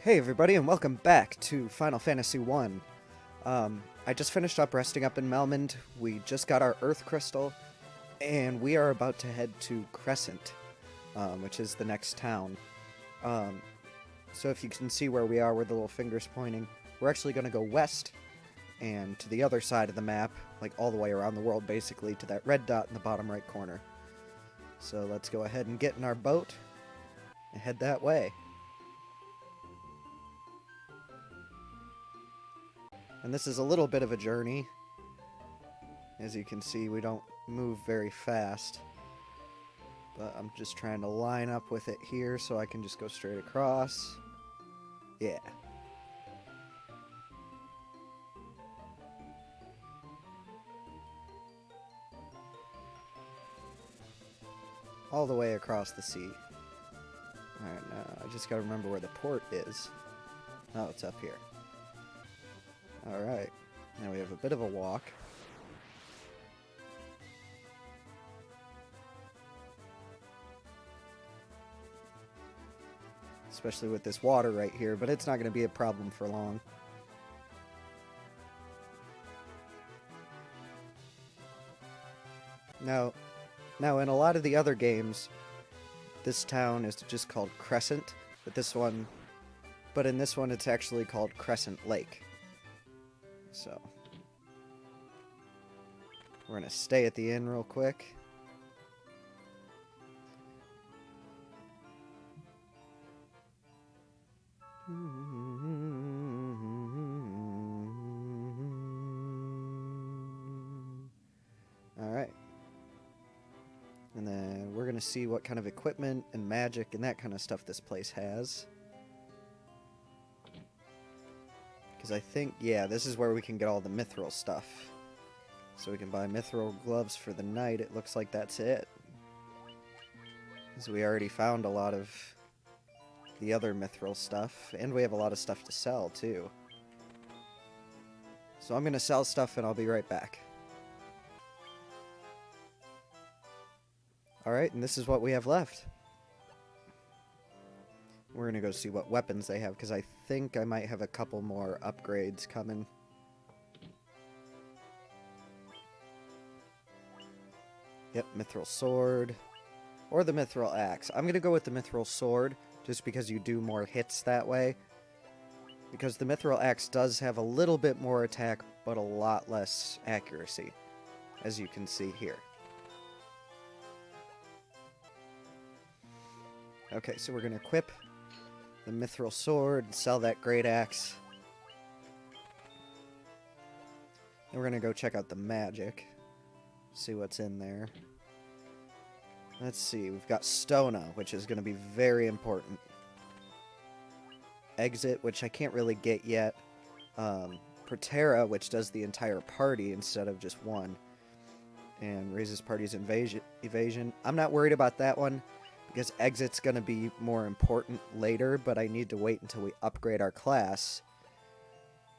Hey everybody, and welcome back to Final Fantasy 1. I just finished up resting up in Melmond. We just got our Earth Crystal, and we are about to head to Crescent, which is the next town. So if you can see where we are, where the little finger's pointing, we're actually going to go west, and to the other side of the map, like all the way around the world basically, to that red dot in the bottom right corner. So let's go ahead and get in our boat, and head that way. And this is a little bit of a journey. As you can see, we don't move very fast. But I'm just trying to line up with it here so I can just go straight across. Yeah. All the way across the sea. Alright, now I just gotta remember where the port is. Oh, it's up here. Alright, now we have a bit of a walk. Especially with this water right here, but it's not going to be a problem for long. Now, in a lot of the other games, this town is just called Crescent, but in this one it's actually called Crescent Lake. So, we're going to stay at the inn real quick. Alright. And then we're going to see what kind of equipment and magic and that kind of stuff this place has. Because I think, yeah, this is where we can get all the mithril stuff. So we can buy mithril gloves for the night. It looks like that's it. Because we already found a lot of the other mithril stuff. And we have a lot of stuff to sell, too. So I'm going to sell stuff and I'll be right back. Alright, and this is what we have left. We're going to go see what weapons they have, because I think I might have a couple more upgrades coming. Yep, mithril sword. Or the mithril axe. I'm going to go with the mithril sword, just because you do more hits that way. Because the mithril axe does have a little bit more attack, but a lot less accuracy, as you can see here. Okay, so we're going to equip the mithril sword and sell that great axe. And we're going to go check out the magic. See what's in there. Let's see, we've got Stona, which is going to be very important. Exit, which I can't really get yet. Protera, which does the entire party instead of just one. And raises party's evasion. I'm not worried about that one, because Exit's going to be more important later, but I need to wait until we upgrade our class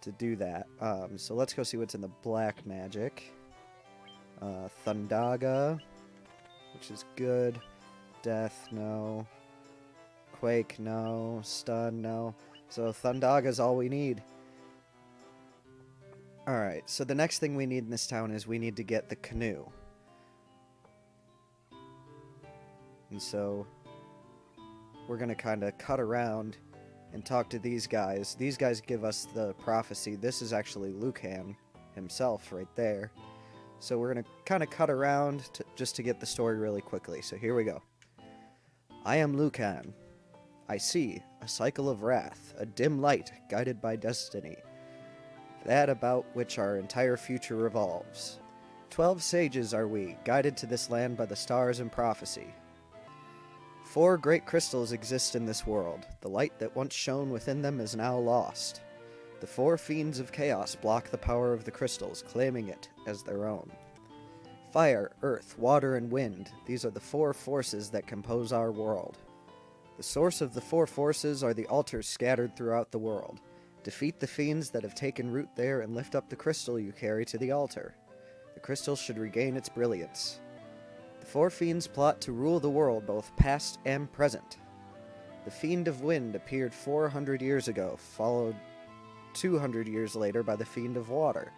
to do that. So let's go see what's in the black magic. Thundaga, which is good. Death, no. Quake, no. Stun, no. So Thundaga's all we need. Alright, so the next thing we need in this town is we need to get the canoe. And so, we're going to kind of cut around and talk to these guys. These guys give us the prophecy. This is actually Lucan himself right there. So we're going to kind of cut around just to get the story really quickly. So here we go. I am Lucan. I see a cycle of wrath, a dim light guided by destiny. That about which our entire future revolves. 12 sages are we, guided to this land by the stars and prophecy. 4 great crystals exist in this world. The light that once shone within them is now lost. The 4 fiends of chaos block the power of the crystals, claiming it as their own. Fire, earth, water, and wind, these are the 4 forces that compose our world. The source of the 4 forces are the altars scattered throughout the world. Defeat the fiends that have taken root there and lift up the crystal you carry to the altar. The crystal should regain its brilliance. The 4 fiends plot to rule the world, both past and present. The The Fiend of Wind appeared 400 years ago, followed 200 years later by the Fiend of Water.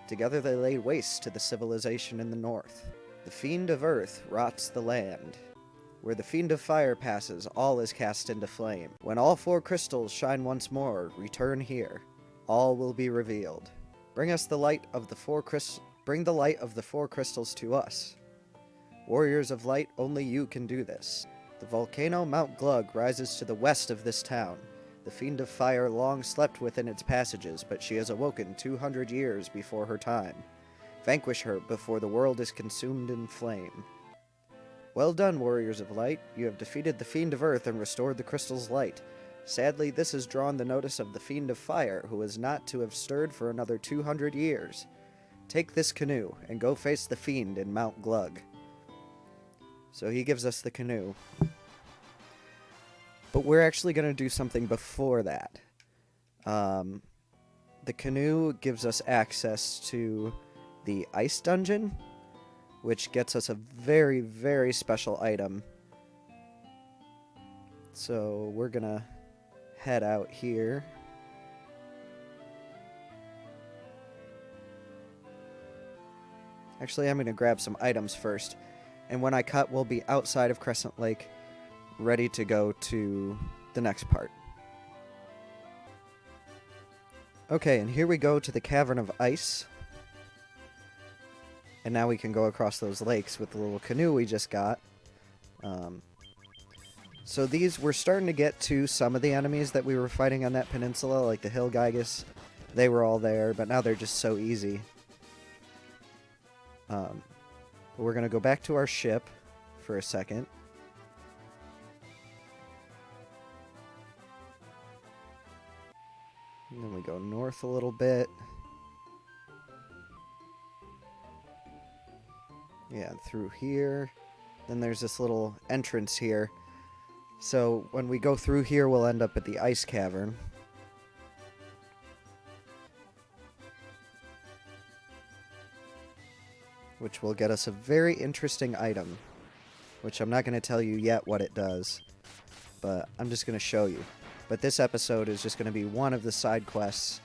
Together they laid waste to the civilization in the north. The Fiend of Earth rots the land. Where the Fiend of Fire passes, all is cast into flame. When all 4 crystals shine once more, return here. All will be revealed. Bring the light of the 4 crystals to us. Warriors of light, only you can do this. The volcano Mount Glug rises to the west of this town. The Fiend of Fire long slept within its passages, but she has awoken 200 years before her time. Vanquish her before the world is consumed in flame. Well done, Warriors of Light. You have defeated the Fiend of Earth and restored the crystal's light. Sadly, this has drawn the notice of the Fiend of Fire, who is not to have stirred for another 200 years. Take this canoe, and go face the Fiend in Mount Glug. So he gives us the canoe. But we're actually going to do something before that. The canoe gives us access to the ice dungeon, which gets us a very, very special item. So we're going to head out here. Actually, I'm going to grab some items first. And when I cut, we'll be outside of Crescent Lake, ready to go to the next part. Okay, and here we go to the Cavern of Ice. And now we can go across those lakes with the little canoe we just got. So we're starting to get to some of the enemies that we were fighting on that peninsula, like the Hill Gygus. They were all there, but now they're just so easy. We're going to go back to our ship for a second. And then we go north a little bit. Yeah, through here. Then there's this little entrance here. So when we go through here, we'll end up at the Ice Cavern. Which will get us a very interesting item. Which I'm not going to tell you yet what it does. But I'm just going to show you. But this episode is just going to be one of the side quests.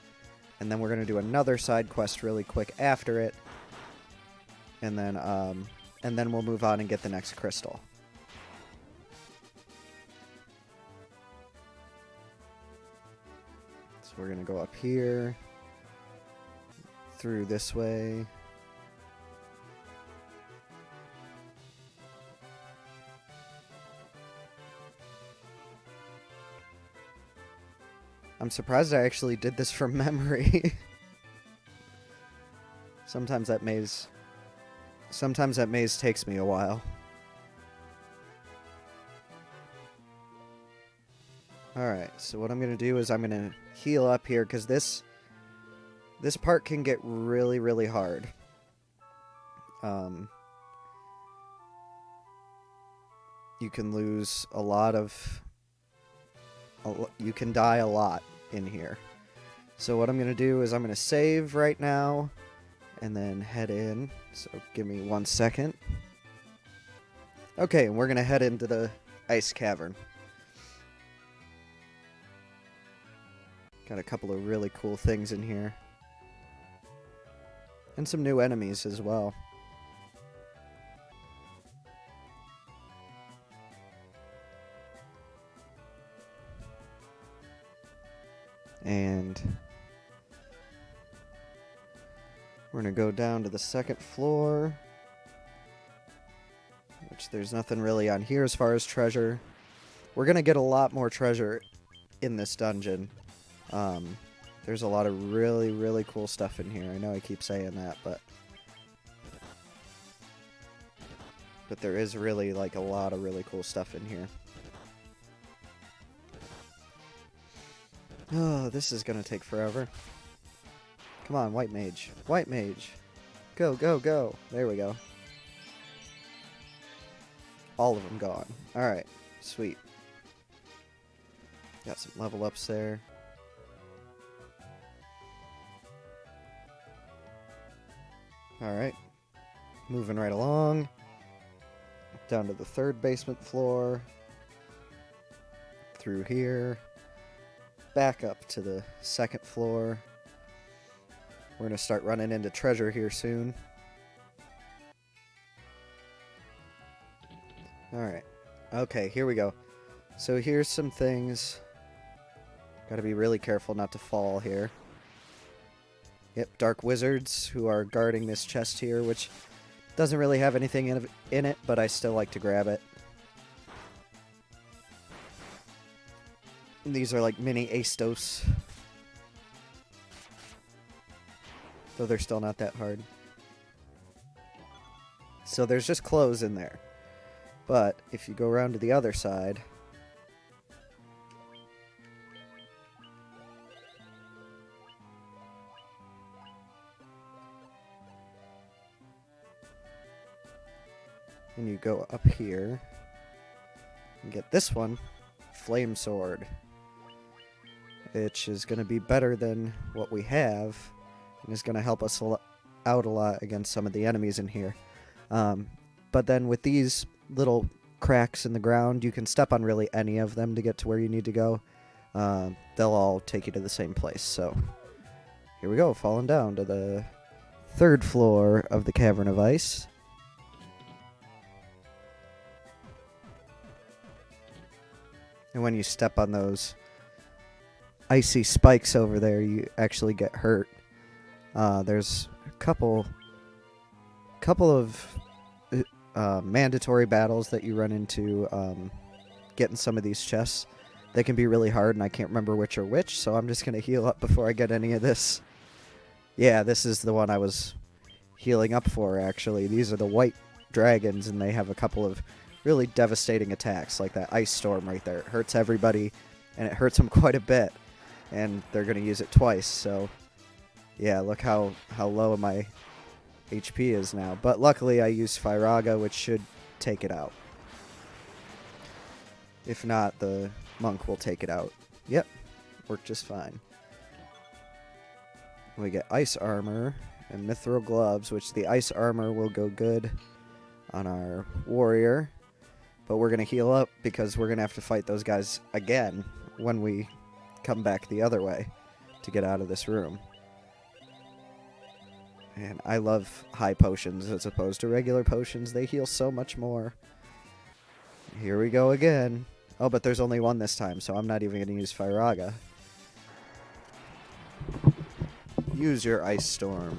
And then we're going to do another side quest really quick after it. And then we'll move on and get the next crystal. So we're going to go up here. Through this way. I'm surprised I actually did this from memory. Sometimes that maze takes me a while. Alright, so what I'm going to do is I'm going to heal up here, because this part can get really, really hard. You can lose a lot of... You can die a lot in here. So what I'm going to do is I'm going to save right now and then head in. So give me 1 second. Okay, and we're going to head into the Ice Cavern. Got a couple of really cool things in here. And some new enemies as well. And we're going to go down to the second floor, which there's nothing really on here as far as treasure. We're going to get a lot more treasure in this dungeon. There's a lot of really, really cool stuff in here. I know I keep saying that, but there is really like a lot of really cool stuff in here. Oh, this is gonna take forever. Come on, White Mage. White Mage. Go, go, go. There we go. All of them gone. Alright, sweet. Got some level ups there. Alright. Moving right along. Down to the third basement floor. through here, back up to the second floor. We're going to start running into treasure here soon. Alright. Okay, here we go. So here's some things. Gotta be really careful not to fall here. Yep, dark wizards who are guarding this chest here, which doesn't really have anything in it, but I still like to grab it. And these are like mini Astos. Though they're still not that hard. So there's just clothes in there. But if you go around to the other side, and you go up here and get this one, Flame Sword, which is going to be better than what we have and is going to help us out a lot against some of the enemies in here. But then with these little cracks in the ground, you can step on really any of them to get to where you need to go. They'll all take you to the same place. So here we go, falling down to the third floor of the Cavern of Ice. And when you step on those icy spikes over there, you actually get hurt. There's a couple of mandatory battles that you run into getting some of these chests. They can be really hard, and I can't remember which are which, so I'm just going to heal up before I get any of this. Yeah, this is the one I was healing up for, actually. These are the white dragons, and they have a couple of really devastating attacks, like that ice storm right there. It hurts everybody, and it hurts them quite a bit, and they're going to use it twice, so yeah, look how low my HP is now. But luckily I used Firaga, which should take it out. If not, the monk will take it out. Yep, worked just fine. We get ice armor and mithril gloves, which the ice armor will go good on our warrior. But we're going to heal up because we're going to have to fight those guys again when we come back the other way to get out of this room. And I love high potions as opposed to regular potions. They heal so much more. Here we go again. Oh, but there's only one this time, so I'm not even going to use Firaga. Use your Ice Storm.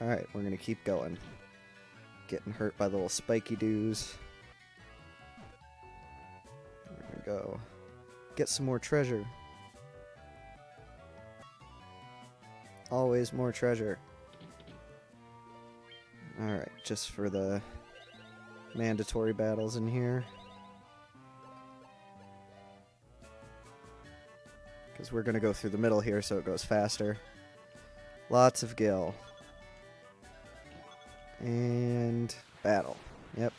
Alright, we're going to keep going. Getting hurt by the little spiky doos. We're going to go get some more treasure. Always more treasure. Alright, just for the mandatory battles in here. Because we're going to go through the middle here so it goes faster. Lots of gil. And battle. Yep.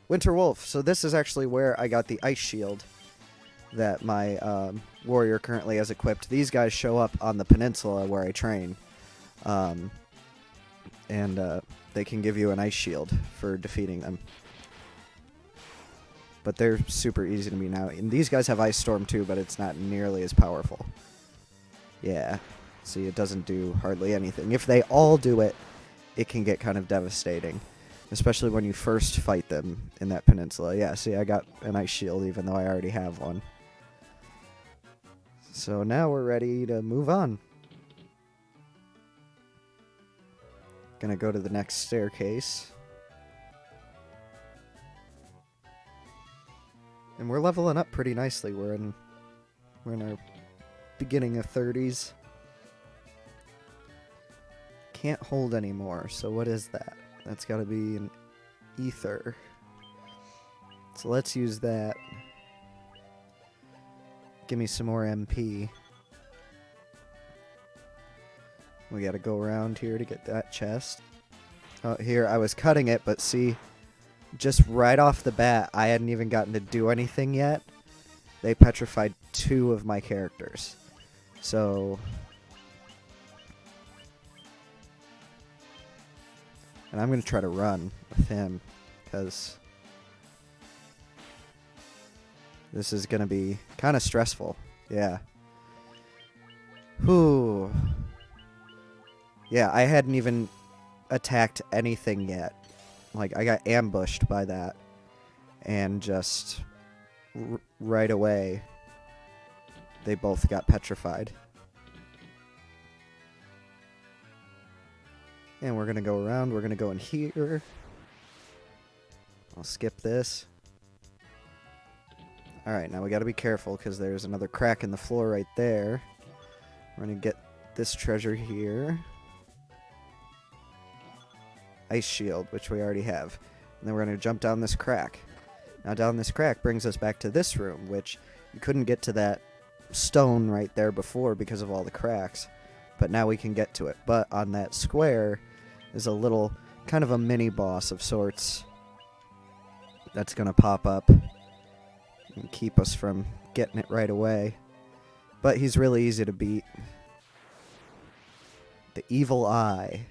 Winter Wolf. So this is actually where I got the ice shield that my warrior currently has equipped. These guys show up on the peninsula where I train. And they can give you an ice shield for defeating them. But they're super easy to me now. And these guys have Ice Storm too, but it's not nearly as powerful. Yeah. See, it doesn't do hardly anything. If they all do it, it can get kind of devastating. Especially when you first fight them in that peninsula. Yeah, see, I got an ice shield even though I already have one. So now we're ready to move on. Gonna go to the next staircase. And we're leveling up pretty nicely. We're in our beginning of 30s. Can't hold anymore, so what is that? That's gotta be an ether. So let's use that. Give me some more MP. We gotta go around here to get that chest. Oh, here, I was cutting it, but see, just right off the bat, I hadn't even gotten to do anything yet. They petrified 2 of my characters. So And I'm going to try to run with him, because this is going to be kind of stressful. Yeah. Whew. Yeah, I hadn't even attacked anything yet. Like, I got ambushed by that. And just right away, they both got petrified. And we're going to go around. We're going to go in here. I'll skip this. Alright, now we got to be careful because there's another crack in the floor right there. We're going to get this treasure here. Ice shield, which we already have. And then we're going to jump down this crack. Now down this crack brings us back to this room, which you couldn't get to that stone right there before because of all the cracks. But now we can get to it. But on that square is a little, kind of a mini boss of sorts that's going to pop up and keep us from getting it right away. But he's really easy to beat. The Evil Eye.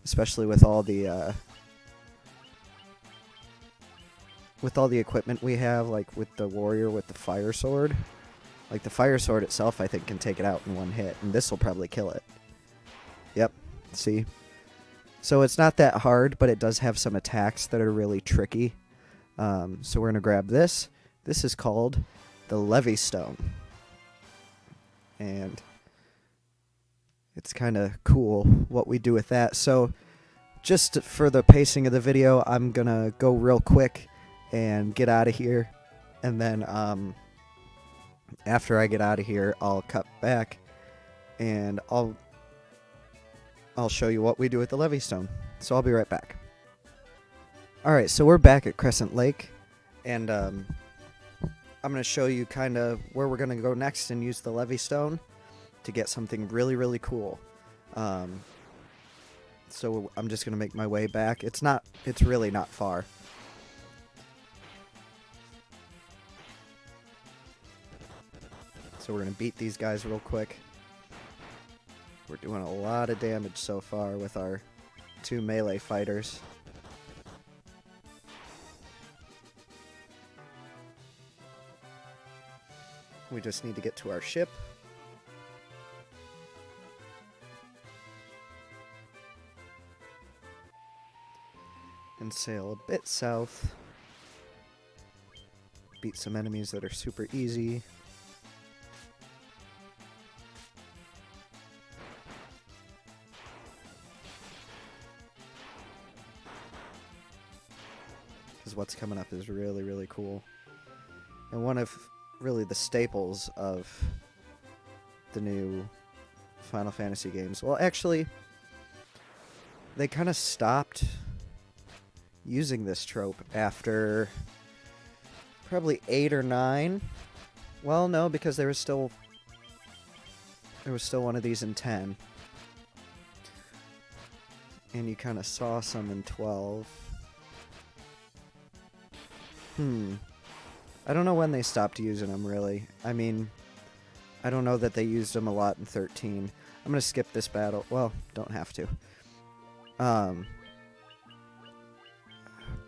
Especially with all the equipment we have, like with the warrior with the fire sword. Like the fire sword itself, I think, can take it out in one hit, and this will probably kill it. Yep, see? So it's not that hard, but it does have some attacks that are really tricky. So we're going to grab this. This is called the Levy Stone. And it's kind of cool what we do with that. So just for the pacing of the video, I'm going to go real quick and get out of here. And then after I get out of here, I'll cut back and I'll show you what we do with the Levy Stone. So I'll be right back. Alright, so we're back at Crescent Lake. And I'm going to show you kind of where we're going to go next and use the Levy Stone to get something really, really cool. So I'm just going to make my way back. It's really not far. So we're going to beat these guys real quick. We're doing a lot of damage so far with our 2 melee fighters. We just need to get to our ship. And sail a bit south. Beat some enemies that are super easy. Because what's coming up is really, really cool. And one of really the staples of the new Final Fantasy games. Well, actually, they kind of stopped using this trope after probably 8 or 9. Well, no, because there was still one of these in 10. And you kind of saw some in 12. I don't know when they stopped using them, really. I mean, I don't know that they used them a lot in 13. I'm going to skip this battle. Well, don't have to.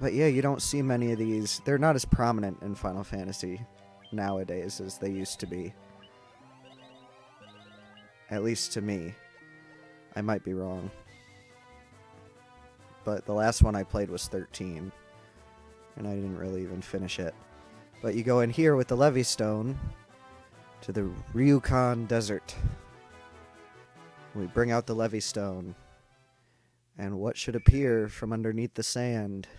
But yeah, you don't see many of these. They're not as prominent in Final Fantasy nowadays as they used to be. At least to me. I might be wrong. But the last one I played was 13. And I didn't really even finish it. But you go in here with the Levy Stone to the Ryukon Desert. We bring out the Levy Stone. And what should appear from underneath the sand?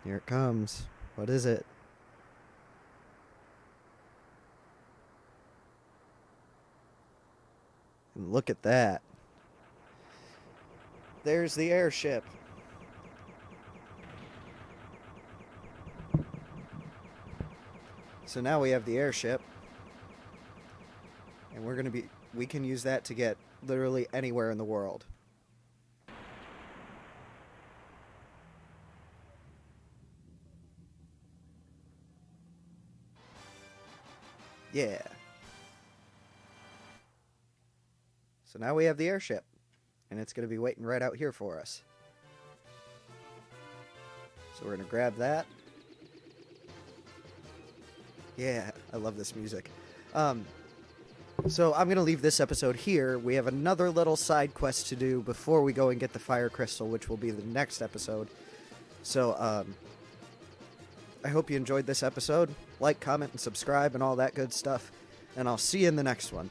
Here it comes. What is it? And look at that. There's the airship. So now we have the airship. And we can use that to get literally anywhere in the world. Yeah. So now we have the airship, and it's going to be waiting right out here for us. So we're going to grab that. Yeah, I love this music. So I'm going to leave this episode here. We have another little side quest to do before we go and get the fire crystal, which will be the next episode. So I hope you enjoyed this episode. Like, comment, and subscribe, and all that good stuff. And I'll see you in the next one.